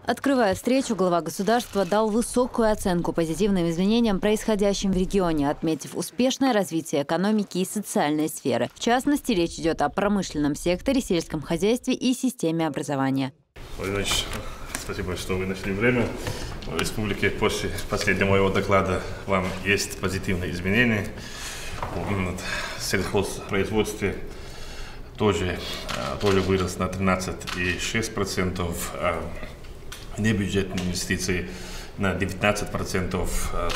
Открывая встречу, глава государства дал высокую оценку позитивным изменениям, происходящим в регионе, отметив успешное развитие экономики и социальной сферы. В частности, речь идет о промышленном секторе, сельском хозяйстве и системе образования. Владимир Ильич, спасибо, что вы нашли время. В республике после последнего моего доклада вам есть позитивные изменения. В сельхозпроизводстве тоже вырос на 13,6%. Небюджетные инвестиции на 19%,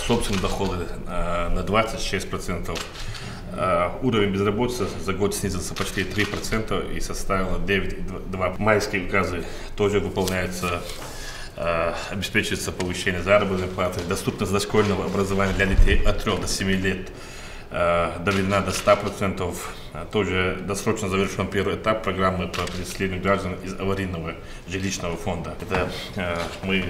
собственные доходы на 26%. Уровень безработицы за год снизился почти 3% и составил 9,2%. Майские указы тоже выполняются, обеспечивается повышение заработной платы, доступность дошкольного образования для детей от 3 до 7 лет доведена до 100%. Тоже досрочно завершен первый этап программы по переселению граждан из аварийного жилищного фонда. Это мы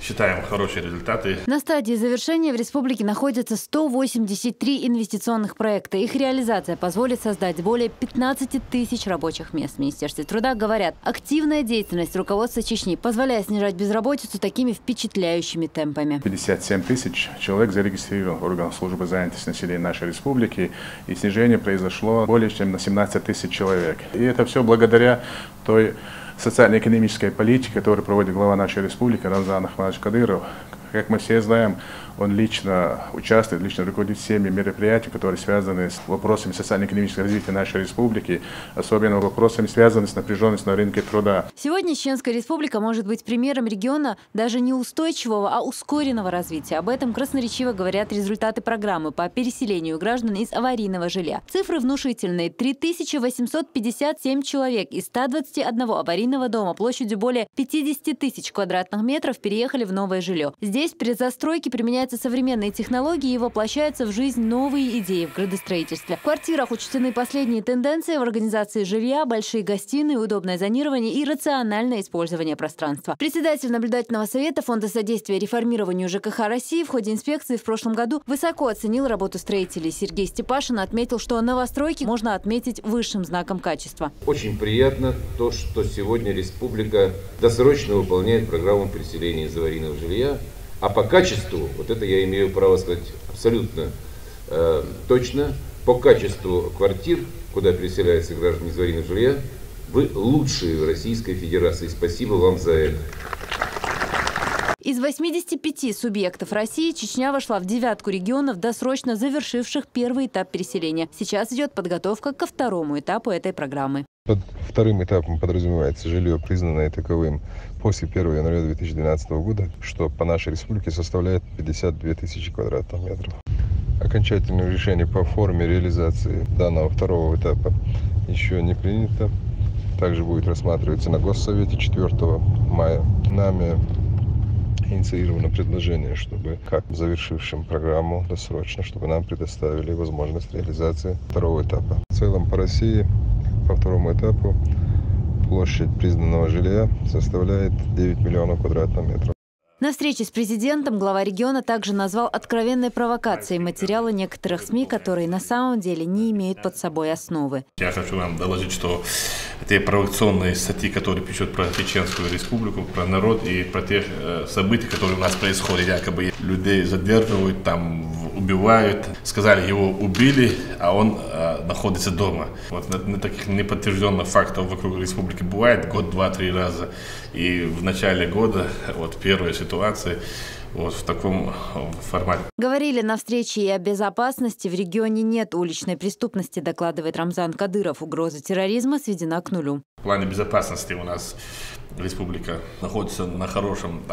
считаем хорошие результаты. На стадии завершения в республике находятся 183 инвестиционных проекта. Их реализация позволит создать более 15 тысяч рабочих мест. В Министерстве труда говорят, активная деятельность руководства Чечни позволяет снижать безработицу такими впечатляющими темпами. 57 тысяч человек зарегистрирован в органах службы занятости населения нашей республики, и снижение произошло более чем на 17 тысяч человек. И это все благодаря той социально-экономической политики, которую проводит глава нашей республики Рамзан Ахмадович Кадыров. Как мы все знаем, он лично участвует, лично руководит всеми мероприятиями, которые связаны с вопросами социально-экономического развития нашей республики, особенно вопросами, связанными с напряженностью на рынке труда. Сегодня Чеченская республика может быть примером региона даже не устойчивого, а ускоренного развития. Об этом красноречиво говорят результаты программы по переселению граждан из аварийного жилья. Цифры внушительные. 3857 человек из 121 аварийного дома площадью более 50 тысяч квадратных метров переехали в новое жилье. Здесь при застройке применяются современные технологии и воплощаются в жизнь новые идеи в градостроительстве. В квартирах учтены последние тенденции в организации жилья, большие гостиные, удобное зонирование и рациональное использование пространства. Председатель наблюдательного совета Фонда содействия реформированию ЖКХ России в ходе инспекции в прошлом году высоко оценил работу строителей. Сергей Степашин отметил, что новостройки можно отметить высшим знаком качества. Очень приятно то, что сегодня республика досрочно выполняет программу переселения из аварийного жилья. А по качеству, вот это я имею право сказать абсолютно точно, по качеству квартир, куда переселяются граждане из аварийного жилья, вы лучшие в Российской Федерации. Спасибо вам за это. Из 85 субъектов России Чечня вошла в девятку регионов, досрочно завершивших первый этап переселения. Сейчас идет подготовка ко второму этапу этой программы. Под вторым этапом подразумевается жилье, признанное таковым после 1 января 2012 года, что по нашей республике составляет 52 тысячи квадратных метров. Окончательное решение по форме реализации данного второго этапа еще не принято. Также будет рассматриваться на Госсовете 4 мая. Нами инициировано предложение, чтобы как завершившим программу досрочно, чтобы нам предоставили возможность реализации второго этапа. В целом по России по второму этапу площадь признанного жилья составляет 9 миллионов квадратных метров. На встрече с президентом глава региона также назвал откровенной провокацией материалы некоторых СМИ, которые на самом деле не имеют под собой основы. Я хочу вам доложить, что те провокационные статьи, которые пишут про Чеченскую республику, про народ и про те события, которые у нас происходят, якобы людей задерживают, там убивают. Сказали, его убили, а он находится дома. Вот таких неподтвержденных фактов вокруг республики бывает год, два, три раза. И в начале года вот первая ситуация вот в таком формате. Говорили на встрече и о безопасности. В регионе нет уличной преступности, докладывает Рамзан Кадыров. Угроза терроризма сведена к нулю. В плане безопасности у нас республика находится на хорошем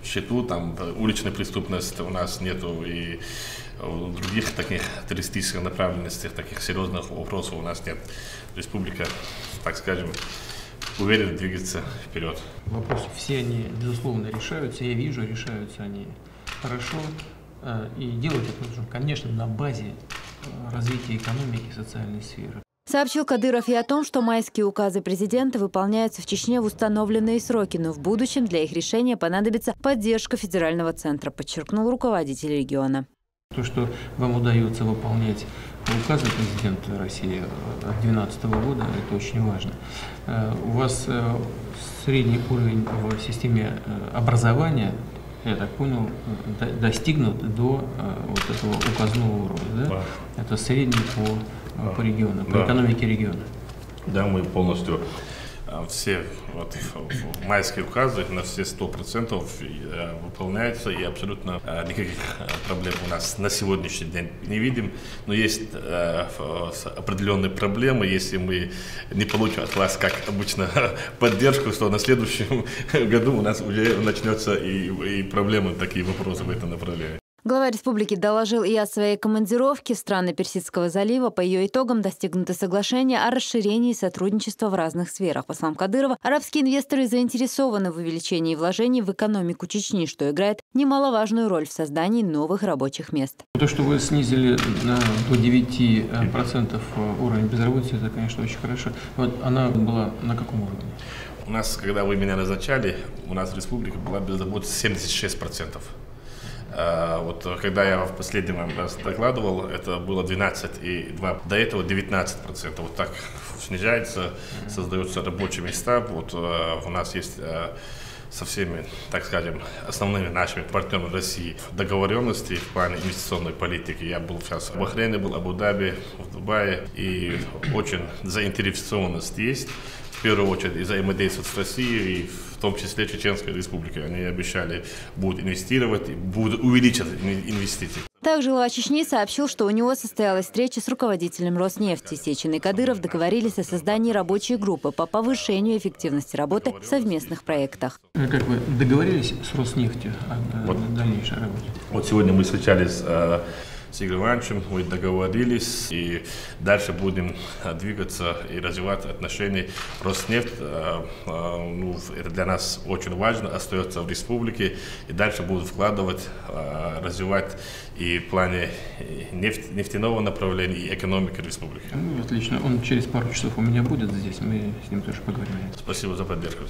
счету, там уличной преступности у нас нету, и других таких террористических направленностей, таких серьезных вопросов у нас нет. Республика, так скажем, уверенно двигаться вперед. Вопросы все они, безусловно, решаются. Я вижу, решаются они хорошо. И делать это нужно, конечно, на базе развития экономики и социальной сферы. Сообщил Кадыров и о том, что майские указы президента выполняются в Чечне в установленные сроки, но в будущем для их решения понадобится поддержка федерального центра, подчеркнул руководитель региона. То, что вам удается выполнять указа президента России от 2012 года, это очень важно. У вас средний уровень в системе образования, я так понял, достигнут до вот этого указного уровня, да? Да. Это средний по региону, по экономике региона. Да, мы полностью все майские указы на все 100% выполняются, и абсолютно никаких проблем у нас на сегодняшний день не видим. Но есть определенные проблемы, если мы не получим от вас, как обычно, поддержку, что на следующем году у нас уже начнется и проблемы, такие вопросы в этом направлении. Глава республики доложил и о своей командировке в страны Персидского залива. По ее итогам достигнуто соглашение о расширении сотрудничества в разных сферах. По словам Кадырова, арабские инвесторы заинтересованы в увеличении вложений в экономику Чечни, что играет немаловажную роль в создании новых рабочих мест. То, что вы снизили до 9% уровень безработицы, это, конечно, очень хорошо. Вот она была на каком уровне? У нас, когда вы меня назначали, у нас в республике была безработица 76%. Вот когда я в последний раз докладывал, это было 12,2%, до этого 19%. Вот так снижается, создаются рабочие места. Вот у нас есть со всеми, так скажем, основными нашими партнерами России договоренности в плане инвестиционной политики. Я был сейчас в Бахрейне, был в Абу-Даби, в Дубае, и очень заинтересованность есть. В первую очередь взаимодействовать с Россией, и в том числе Чеченской Республикой. Они обещали, будут инвестировать, будут увеличивать инвестиции. Также глава Чечни сообщил, что у него состоялась встреча с руководителем Роснефти. Сечин и Кадыров договорились о создании рабочей группы по повышению эффективности работы в совместных проектах. Как вы договорились с Роснефтью о дальнейшей работе? Вот сегодня мы встречались с Игорем Ивановичем, мы договорились, и дальше будем двигаться и развивать отношения. Роснефть, это для нас очень важно, остается в республике, и дальше будут вкладывать, развивать и в плане нефтяного направления, и экономики республики. Отлично. Он через пару часов у меня будет здесь, мы с ним тоже поговорим. Спасибо за поддержку.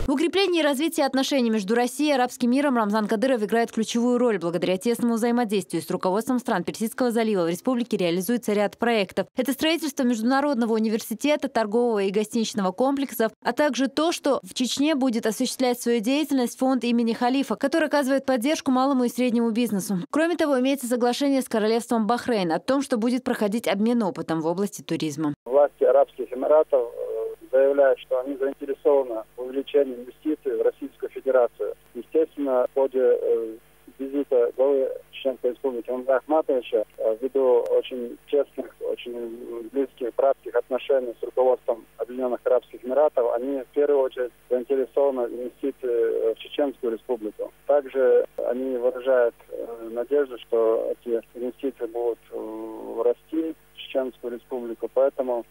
В укреплении и развитии отношений между Россией и арабским миром Рамзан Кадыров играет ключевую роль. Благодаря тесному взаимодействию с руководством стран Персидского залива в республике реализуется ряд проектов. Это строительство международного университета, торгового и гостиничного комплексов, а также то, что в Чечне будет осуществлять свою деятельность фонд имени Халифа, который оказывает поддержку малому и среднему бизнесу. Кроме того, имеется соглашение с королевством Бахрейн о том, что будет проходить обмен опытом в области туризма. Власти Арабских Эмиратов заявляют, что они заинтересованы в увеличении инвестиций в Российскую Федерацию. Естественно, в ходе визита главы Чеченской Республики Рамзана Ахматовича, ввиду очень честных, очень близких, братских отношений с руководством Объединенных Арабских Эмиратов, они в первую очередь заинтересованы в инвестиции в Чеченскую Республику. Также они выражают надежду, что эти инвестиции будут расти в Чеченскую Республику, поэтому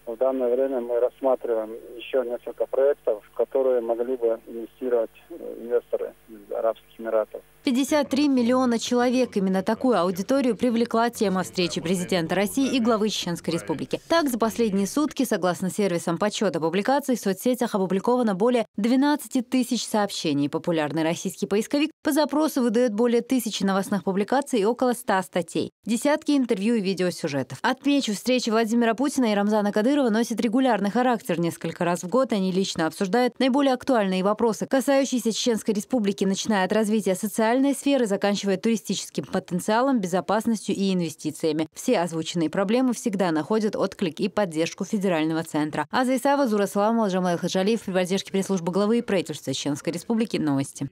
в данное время мы рассматриваем еще несколько проектов, в которые могли бы инвестировать инвесторы из Арабских Эмиратов. 53 миллиона человек. Именно такую аудиторию привлекла тема встречи президента России и главы Чеченской Республики. Так, за последние сутки, согласно сервисам подсчета публикаций, в соцсетях опубликовано более 12 тысяч сообщений. Популярный российский поисковик по запросу выдает более 1000 новостных публикаций и около 100 статей. Десятки интервью и видеосюжетов. Отмечу, встречи Владимира Путина и Рамзана Кадырова носят регулярный характер. Несколько раз в год они лично обсуждают наиболее актуальные вопросы, касающиеся Чеченской Республики, начиная от развития социальной сферы, заканчивая туристическим потенциалом, безопасностью и инвестициями. Все озвученные проблемы всегда находят отклик и поддержку федерального центра. Аза Исаева, Зура Саламова, Джамал Хаджалиев при поддержке пресс-службы главы и правительства Чеченской Республики. Новости.